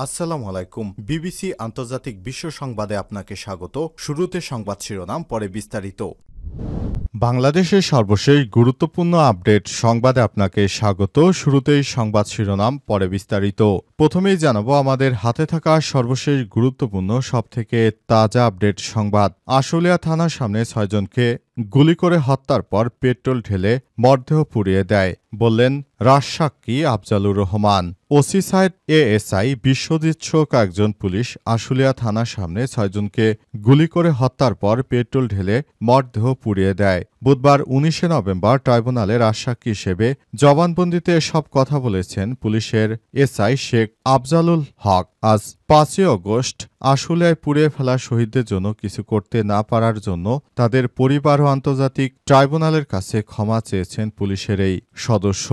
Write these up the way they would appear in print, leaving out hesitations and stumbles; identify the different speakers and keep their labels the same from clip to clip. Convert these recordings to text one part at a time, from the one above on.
Speaker 1: আসসালামু আলাইকুম। বিবিসি আন্তর্জাতিক বিশ্ব সংবাদে আপনাকে স্বাগত। শুরুতে সংবাদ শিরোনাম, পরে বিস্তারিত। বাংলাদেশের সর্বশেষ গুরুত্বপূর্ণ আপডেট সংবাদে আপনাকে স্বাগত। শুরুতেই সংবাদ শিরোনাম, পরে বিস্তারিত। প্রথমেই জানাবো আমাদের হাতে থাকা সর্বশেষ গুরুত্বপূর্ণ সবথেকে তাজা আপডেট সংবাদ। আশুলিয়া থানার সামনে 6 জনকে গুলি করে হত্যার পর পেট্রোল ঢেলে মরদেহ পুড়িয়ে দেয়, বললেন রাজসাক্ষী আফজালুর রহমান। ওসি সাইদ এএসআই বিশ্বজিৎ সহ কয়েকজন পুলিশ আশুলিয়া থানার সামনে 6 জনকে গুলি করে হত্যার পর পেট্রোল ঢেলে মরদেহ পুড়িয়ে দেয়। বুধবার 19 নভেম্বর ট্রাইব্যুনালে রাজসাক্ষী হিসেবে জবানবন্দিতে এসব কথা বলেছেন পুলিশের এসআই শেখ আফজালুল হক। আজ 5 আগস্ট আশুলিয়ায় পুড়িয়ে ফেলা শহীদদের জন্য কিছু করতে না পারার জন্য তাদের পরিবার ও আন্তর্জাতিক ট্রাইব্যুনালের কাছে ক্ষমা চেয়েছেন পুলিশের এই সদস্য।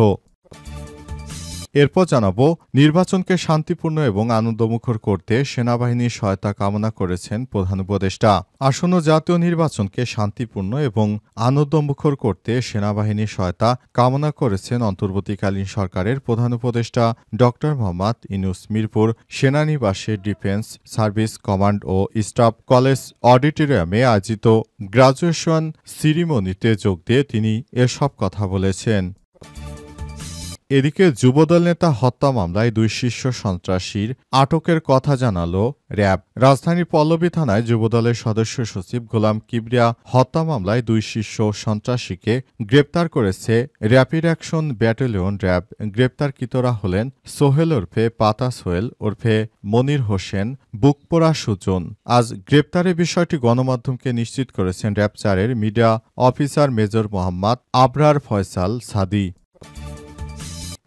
Speaker 1: এরপর জানাবো নির্বাচনকে শান্তিপূর্ণ এবং আনন্দমুখর করতে সেনাবাহিনীর সহায়তা কামনা করেছেন প্রধান উপদেষ্টা। আসন্ন জাতীয় নির্বাচনকে শান্তিপূর্ণ এবং আনন্দমুখর করতে সেনাবাহিনীর সহায়তা কামনা করেছেন অন্তর্বর্তীকালীন সরকারের প্রধান উপদেষ্টা ড. মোহাম্মদ ইউনূস মিরপুর সেনানিবাসে ডিফেন্স সার্ভিস কমান্ড ও স্টাফ কলেজ অডিটোরিয়ামে আয়োজিত গ্রাজুয়েশন সিরিমনিতে যোগ দিয়ে তিনি এসব কথা বলেছেন। এদিকে যুবদল নেতা হত্যা মামলায় 2 শীর্ষ সন্ত্রাসীর আটকের কথা জানালো র‍্যাব। রাজধানীর পল্লবী থানায় যুবদলের সদস্য সচিব গোলাম কিবরিয়া হত্যা মামলায় 2 শীর্ষ সন্ত্রাসীকে গ্রেপ্তার করেছে র্যাপিড অ্যাকশন ব্যাটালিয়ন র‍্যাব। গ্রেপ্তারকৃতরা হলেন সোহেল ওরফে পাতা সোহেল ওরফে মনির হোসেন বুকপোড়া সুজন। আজ গ্রেপ্তারের বিষয়টি গণমাধ্যমকে নিশ্চিত করেছেন র‍্যাব 4-এর media officer major Mohammad Abrar Faisal Sadi.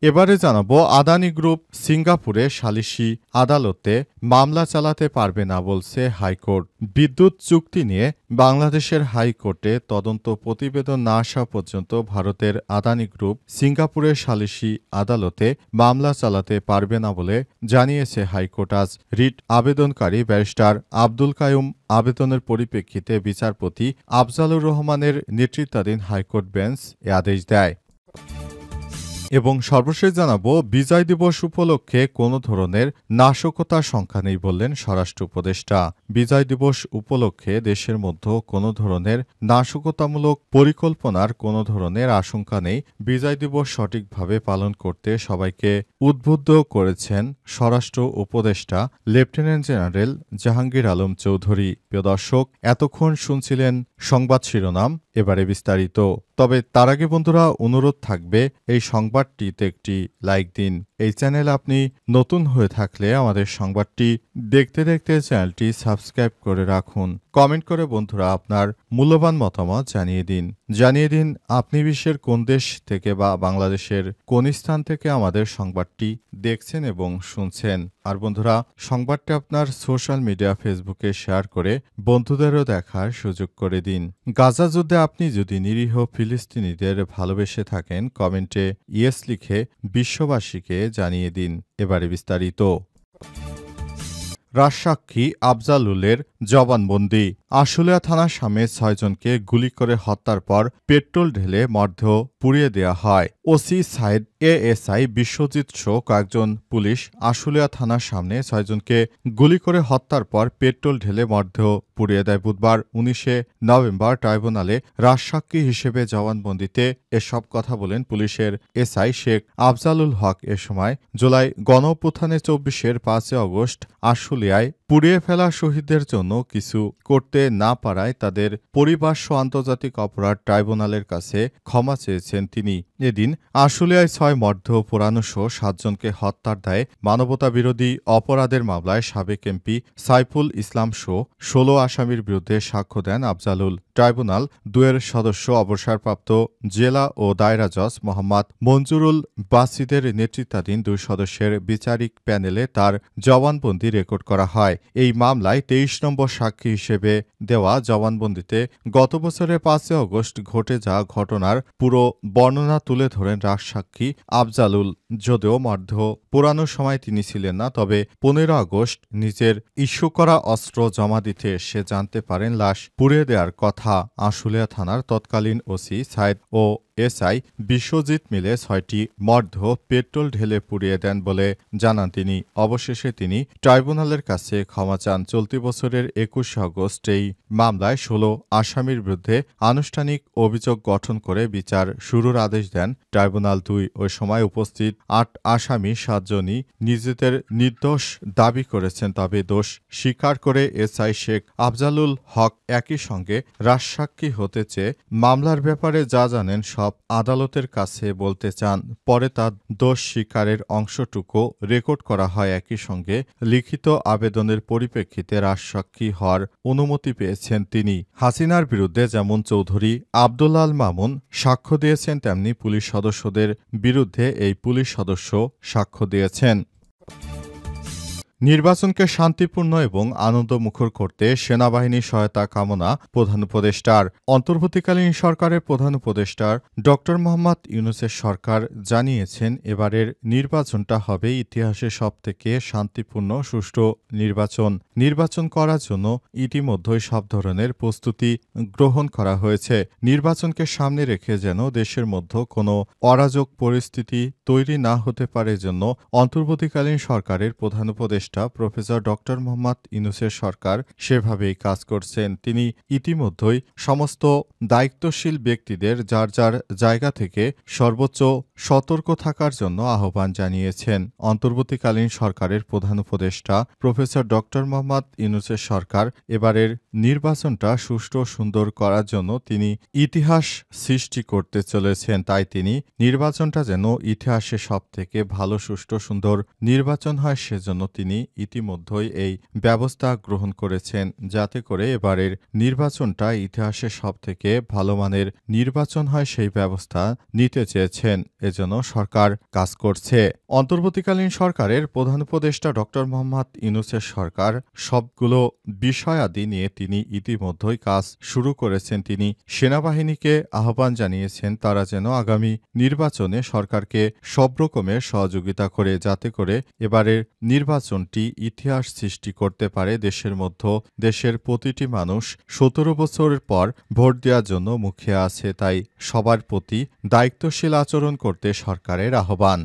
Speaker 1: এবারে জানাবো আদানি গ্রুপ সিঙ্গাপুরে সালিসি আদালতে মামলা চালাতে পারবে না বলছে হাইকোর্ট। বিদ্যুৎ চুক্তি নিয়ে বাংলাদেশের হাইকোর্টে তদন্ত প্রতিবেদন না আসা পর্যন্ত ভারতের আদানি গ্রুপ সিঙ্গাপুরের সালিসি আদালতে মামলা চালাতে পারবে না বলে জানিয়েছে হাইকোর্ট। আজ রিট আবেদনকারী ব্যারিস্টার আব্দুল কাইয়ুম আবেদনের পরিপ্রেক্ষিতে বিচারপতি আফজালুর রহমানের নেতৃত্বাধীন হাইকোর্ট বেঞ্চ এ আদেশ দেয়। এবং সর্বশেষ জানাবো বিজয় দিবস উপলক্ষে কোনো ধরনের নাশকতার সংখ্যা নেই বললেন স্বরাষ্ট্র উপদেষ্টা। বিজয় দিবস উপলক্ষে দেশের মধ্যে কোনো ধরনের নাশকতামূলক পরিকল্পনার কোনো ধরনের আশঙ্কা নেই। বিজয় দিবস সঠিকভাবে পালন করতে সবাইকে উদ্বুদ্ধ করেছেন স্বরাষ্ট্র উপদেষ্টা লেফটেন্যান্ট জেনারেল জাহাঙ্গীর আলম চৌধুরী। প্রিয় দর্শক, এতক্ষণ শুনছিলেন সংবাদ শিরোনাম, এবারে বিস্তারিত। তবে তার আগে বন্ধুরা অনুরোধ থাকবে এই সংবাদটিতে একটি লাইক দিন। এই চ্যানেলে আপনি নতুন হয়ে থাকলে আমাদের সংবাদটি দেখতে দেখতে চ্যানেলটি সাবস্ক্রাইব করে রাখুন। কমেন্ট করে বন্ধুরা আপনার মূল্যবান মতামত জানিয়ে দিন আপনি বিশ্বের কোন দেশ থেকে বা বাংলাদেশের কোন স্থান থেকে আমাদের সংবাদটি দেখছেন এবং শুনছেন। আর বন্ধুরা, সংবাদটি আপনার সোশ্যাল মিডিয়া ফেসবুকে শেয়ার করে বন্ধুদেরও দেখার সুযোগ করে দিন। গাজা যুদ্ধে আপনি যদি নিরীহ ফিলিস্তিনিদের ভালোবেসে থাকেন, কমেন্টে ইয়েস লিখে বিশ্ববাসীকে জানিয়ে দিন। এবারে বিস্তারিত। রাজসাক্ষী আফজালুলের জবানবন্দি। আশুলিয়া থানার সামনে 6 জনকে গুলি করে হত্যার পর পেট্রোল ঢেলে মরদেহ পুড়িয়ে দেওয়া হয়। ওসি সাইদ এএসআই বিশ্বজিৎ সহ কয়েকজন পুলিশ আশুলিয়া থানার সামনে 6 জনকে গুলি করে হত্যার পর পেট্রোল ঢেলে মরদেহ পুড়িয়ে দেয়। বুধবার 19 নভেম্বর ট্রাইব্যুনালে রাজসাক্ষী হিসেবে জবানবন্দিতে এসব কথা বলেন পুলিশের এসআই শেখ আফজালুল হক। এ সময় জুলাই গণঅভ্যুত্থানে 24-এর 5 আগস্ট আশুলিয়ায় পুড়িয়ে ফেলা শহীদদের জন্য কিছু করতে না পারায় তাদের পরিবার সহ আন্তর্জাতিক অপরাধ ট্রাইব্যুনালের কাছে ক্ষমা চেয়েছেন তিনি। এদিন আশুলিয়ায় 6 মরদেহ পোড়ানো সহ 7 জনকে হত্যার দায়ে মানবতাবিরোধী অপরাধের মামলায় সাবেক এমপি সাইফুল ইসলাম সহ 16 আসামির বিরুদ্ধে সাক্ষ্য দেন আফজালুল। ট্রাইব্যুনাল 2-এর সদস্য অবসরপ্রাপ্ত জেলা ও দায়রা জজ মোহাম্মদ মঞ্জুরুল বাসিদের নেতৃত্বাধীন 2 সদস্যের বিচারিক প্যানেলে তার জবানবন্দি রেকর্ড করা হয়। এই মামলায় 23 নম্বর সাক্ষী হিসেবে দেওয়া জবানবন্দিতে গত বছরের 5 আগস্ট ঘটে যাওয়া ঘটনার পুরো বর্ণনা তুলে ধরেন রাজসাক্ষী আফজালুল। যদিও মরদেহ পোড়ানোর সময় তিনি ছিলেন না, তবে 15 আগস্ট নিজের ইস্যু করা অস্ত্র জমা দিতে এসে জানতে পারেন লাশ পুড়িয়ে দেওয়ার কথা। আশুলিয়া থানার তৎকালীন ওসি সাইদ ও এসআই বিশ্বজিৎ মিলে ৬টি মরদেহ পেট্রোল ঢেলে পুড়িয়ে দেন বলে জানান তিনি। অবশেষে তিনি ট্রাইব্যুনালের কাছে ক্ষমা চান। চলতি বছরের ২১ আগস্ট এই মামলায় ১৬ আসামির বিরুদ্ধে আনুষ্ঠানিক অভিযোগ গঠন করে বিচার শুরুর আদেশ দেন ট্রাইব্যুনাল ২। ওই সময় উপস্থিত ৮ আসামি ৭ জনই নিজেদের নির্দোষ দাবি করেছেন। তবে দোষ স্বীকার করে এসআই শেখ আফজালুল হক একই সঙ্গে রাজসাক্ষী হতে চেয়ে মামলার ব্যাপারে যা জানেন সব আদালতের কাছে বলতে চান। পরে তার দোষ স্বীকারের অংশটুকু রেকর্ড করা হয়। একই সঙ্গে লিখিত আবেদনের পরিপ্রেক্ষিতে রাজসাক্ষী হওয়ার অনুমতি পেয়েছেন তিনি। হাসিনার বিরুদ্ধে যেমন চৌধুরী আব্দুল মামুন সাক্ষ্য দিয়েছেন, তেমনি পুলিশ সদস্যদের বিরুদ্ধে এই পুলিশ সদস্য সাক্ষ্য দিয়েছেন। নির্বাচনকে শান্তিপূর্ণ এবং আনন্দমুখর করতে সেনাবাহিনীর সহায়তা কামনা প্রধান উপদেষ্টার। অন্তর্বর্তীকালীন সরকারের প্রধান উপদেষ্টার ড মোহাম্মদ ইউনূসের সরকার জানিয়েছেন, এবারের নির্বাচনটা হবে ইতিহাসের সবথেকে শান্তিপূর্ণ সুষ্ঠু নির্বাচন করার জন্য ইতিমধ্যেই সব ধরনের প্রস্তুতি গ্রহণ করা হয়েছে। নির্বাচনকে সামনে রেখে যেন দেশের মধ্যে কোনো অরাজক পরিস্থিতি তৈরি না হতে পারে জন্য অন্তর্বর্তীকালীন সরকারের প্রধান উপদেষ্টা প্রফেসর ড মোহাম্মদ ইউনূসের সরকার সেভাবেই কাজ করছেন। তিনি ইতিমধ্যেই সমস্ত দায়িত্বশীল ব্যক্তিদের যার যার জায়গা থেকে সর্বোচ্চ সতর্ক থাকার জন্য আহ্বান জানিয়েছেন। অন্তর্বর্তীকালীন সরকারের প্রধান উপদেষ্টা প্রফেসর ড মোহাম্মদ ইউনূসের সরকার এবারের নির্বাচনটা সুষ্ঠু ও সুন্দর করার জন্য তিনি ইতিহাস সৃষ্টি করতে চলেছেন। তাই তিনি নির্বাচনটা যেন ইতিহাসে সবথেকে ভালো সুষ্ঠু সুন্দর নির্বাচন হয় সেজন্য তিনি ইতিমধ্যেই এই ব্যবস্থা গ্রহণ করেছেন, যাতে করে এবারের নির্বাচনটা ইতিহাসের সবথেকে ভালো মানের নির্বাচন হয় সেই ব্যবস্থা নিতে চেয়েছেন। এজন্য সরকার কাজ করছে। অন্তর্বর্তীকালীন সরকারের প্রধান উপদেষ্টা ড মোহাম্মদ ইউনূসের সরকার সবগুলো বিষয়াদি নিয়ে তিনি ইতিমধ্যেই কাজ শুরু করেছেন। তিনি সেনাবাহিনীকে আহ্বান জানিয়েছেন তারা যেন আগামী নির্বাচনে সরকারকে সব রকমের সহযোগিতা করে, যাতে করে এবারের নির্বাচনটি ইতিহাস সৃষ্টি করতে পারে দেশের মধ্যে। দেশের প্রতিটি মানুষ ১৭ বছরের পর ভোট দেওয়ার জন্য মুখিয়ে আছে, তাই সবার প্রতি দায়িত্বশীল আচরণ করতে সরকারের আহ্বান।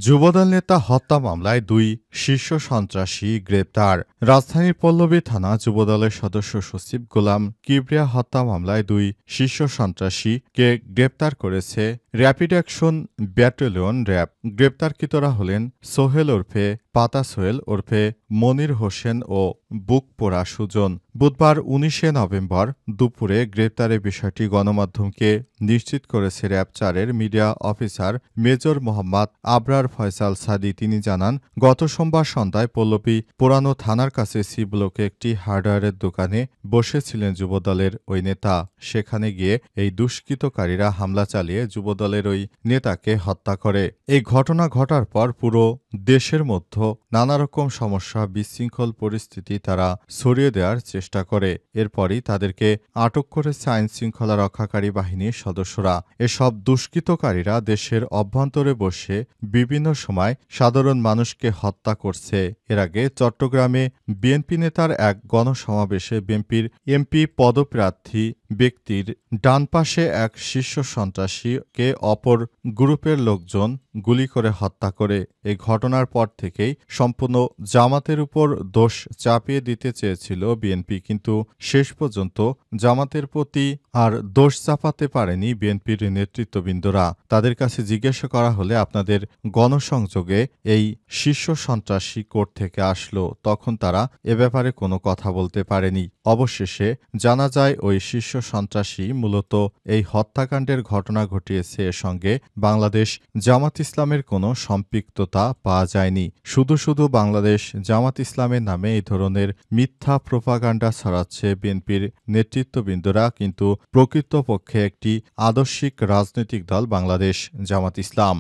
Speaker 1: যুবদল নেতা হত্যা মামলায় ২ শীর্ষ সন্ত্রাসী গ্রেপ্তার। রাজধানীর পল্লবী থানা যুবদলের সদস্য সচিব গোলাম কিবরিয়া হত্যা মামলায় ২ শীর্ষ সন্ত্রাসীকে গ্রেপ্তার করেছে র্যাপিড অ্যাকশন ব্যাটালিয়ন র্যাব। গ্রেপ্তারকৃতরা হলেন সোহেল ওরফে পাতা সোহেল ওরফে মনির হোসেন ও বুকপোড়া সুজন। বুধবার ১৯ নভেম্বর দুপুরে গ্রেপ্তারের বিষয়টি গণমাধ্যমকে নিশ্চিত করেছে র্যাব ৪-এর media officer major Mohammad Abrar Faisal Sadi. তিনি জানান, গত সোমবার সন্ধ্যায় পল্লবী পুরানো থানার কাছে সি ব্লকে একটি হার্ডওয়্যারের দোকানে বসেছিলেন যুবদলের ওই নেতা। সেখানে গিয়ে এই দুষ্কৃতকারীরা হামলা চালিয়ে যুবদলের ওই নেতাকে হত্যা করে। এই ঘটনা ঘটার পর পুরো দেশের মধ্যে নানারকম সমস্যা বিশৃঙ্খল পরিস্থিতি তারা ছড়িয়ে দেওয়ার চেষ্টা করে। এরপরই তাদেরকে আটক করেছে আইনশৃঙ্খলা রক্ষাকারী বাহিনীর সদস্যরা। এসব দুষ্কৃতকারীরা দেশের অভ্যন্তরে বসে বিভিন্ন সময় সাধারণ মানুষকে হত্যা করছে। এর আগে চট্টগ্রামে বিএনপি নেতার এক গণসমাবেশে বিএনপির এমপি পদপ্রার্থী ব্যক্তির ডান পাশে এক শীর্ষ সন্ত্রাসীকে অপর গ্রুপের লোকজন গুলি করে হত্যা করে। এই ঘটনার পর থেকেই সম্পূর্ণ জামাতের উপর দোষ চাপিয়ে দিতে চেয়েছিল বিএনপি, কিন্তু শেষ পর্যন্ত জামাতের প্রতি আর দোষ চাপাতে পারেনি বিএনপির নেতৃত্ববৃন্দরা। তাদের কাছে জিজ্ঞাসা করা হলে আপনাদের গণসংযোগে এই শীর্ষ সন্ত্রাসী কোর্ট থেকে আসলো, তখন তারা এ ব্যাপারে কোনো কথা বলতে পারেনি। অবশেষে জানা যায় ওই শীর্ষ সন্ত্রাসী মূলত এই হত্যাকাণ্ডের ঘটনা ঘটিয়েছে। এর সঙ্গে বাংলাদেশ জামাত ইসলামের কোনো সম্পৃক্ততা পাওয়া যায়নি। শুধু বাংলাদেশ জামাত ইসলামের নামে এই ধরনের মিথ্যা প্রোপাগান্ডা ছড়াচ্ছে বিএনপির নেতৃত্ববৃন্দরা, কিন্তু প্রকৃতপক্ষে একটি আদর্শিক রাজনৈতিক দল বাংলাদেশ জামাত ইসলাম।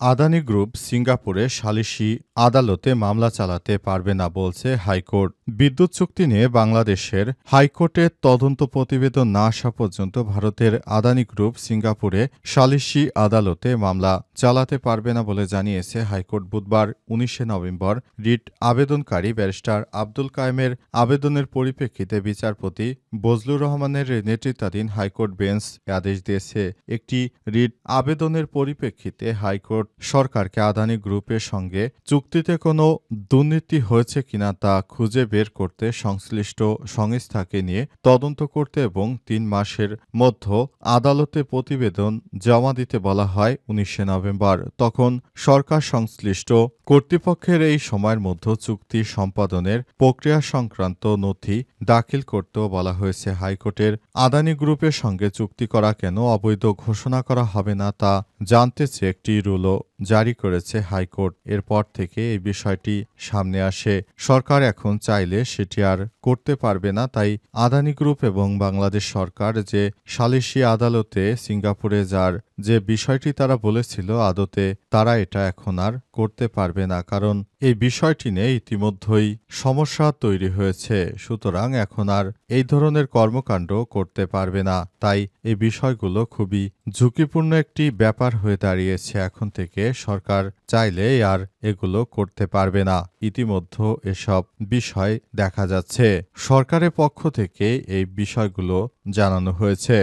Speaker 1: আদানি গ্রুপ সিঙ্গাপুরে সালিসি আদালতে মামলা চালাতে পারবে না বলছে হাইকোর্ট। বিদ্যুৎ চুক্তি নিয়ে বাংলাদেশের হাইকোর্টের তদন্ত প্রতিবেদন না আসা পর্যন্ত ভারতের আদানি গ্রুপ সিঙ্গাপুরে সালিসি আদালতে মামলা চালাতে পারবে না বলে জানিয়েছে হাইকোর্ট। বুধবার ১৯ নভেম্বর রিট আবেদনকারী ব্যারিস্টার আব্দুল কায়েমের আবেদনের পরিপ্রেক্ষিতে বিচারপতি বজলুর রহমানের নেতৃত্বাধীন হাইকোর্ট বেঞ্চ আদেশ দিয়েছে। একটি রিট আবেদনের পরিপ্রেক্ষিতে হাইকোর্ট সরকারকে আদানি গ্রুপের সঙ্গে চুক্তিতে কোনো দুর্নীতি হয়েছে কিনা তা খুঁজে বের করতে সংশ্লিষ্ট সংস্থাকে নিয়ে তদন্ত করতে এবং ৩ মাসের মধ্যে আদালতে প্রতিবেদন জমা দিতে বলা হয় ১৯ নভেম্বর। তখন সরকার সংশ্লিষ্ট কর্তৃপক্ষের এই সময়ের মধ্যে চুক্তি সম্পাদনের প্রক্রিয়া সংক্রান্ত নথি দাখিল করতেও বলা হয়েছে। হাইকোর্টের আদানি গ্রুপের সঙ্গে চুক্তি করা কেন অবৈধ ঘোষণা করা হবে না তা জানতে চেয়ে একটি রুলও জারি করেছে হাইকোর্ট। এরপর থেকে এই বিষয়টি সামনে আসে। সরকার এখন চাইলে সেটি আর করতে পারবে না। তাই আদানি গ্রুপ এবং বাংলাদেশ সরকার যে সালিসি আদালতে সিঙ্গাপুরে যার যে বিষয়টি তারা বলেছিল আদতে তারা এটা এখন আর করতে পারবে না, কারণ এই বিষয়টি নিয়ে ইতিমধ্যেই সমস্যা তৈরি হয়েছে। সুতরাং এখন আর এই ধরনের কর্মকাণ্ড করতে পারবে না। তাই এই বিষয়গুলো খুবই ঝুঁকিপূর্ণ একটি ব্যাপার হয়ে দাঁড়িয়েছে। এখন থেকে সরকার চাইলে আর এগুলো করতে পারবে না। ইতিমধ্যে এসব বিষয় দেখা যাচ্ছে। সরকারের পক্ষ থেকে এই বিষয়গুলো জানানো হয়েছে।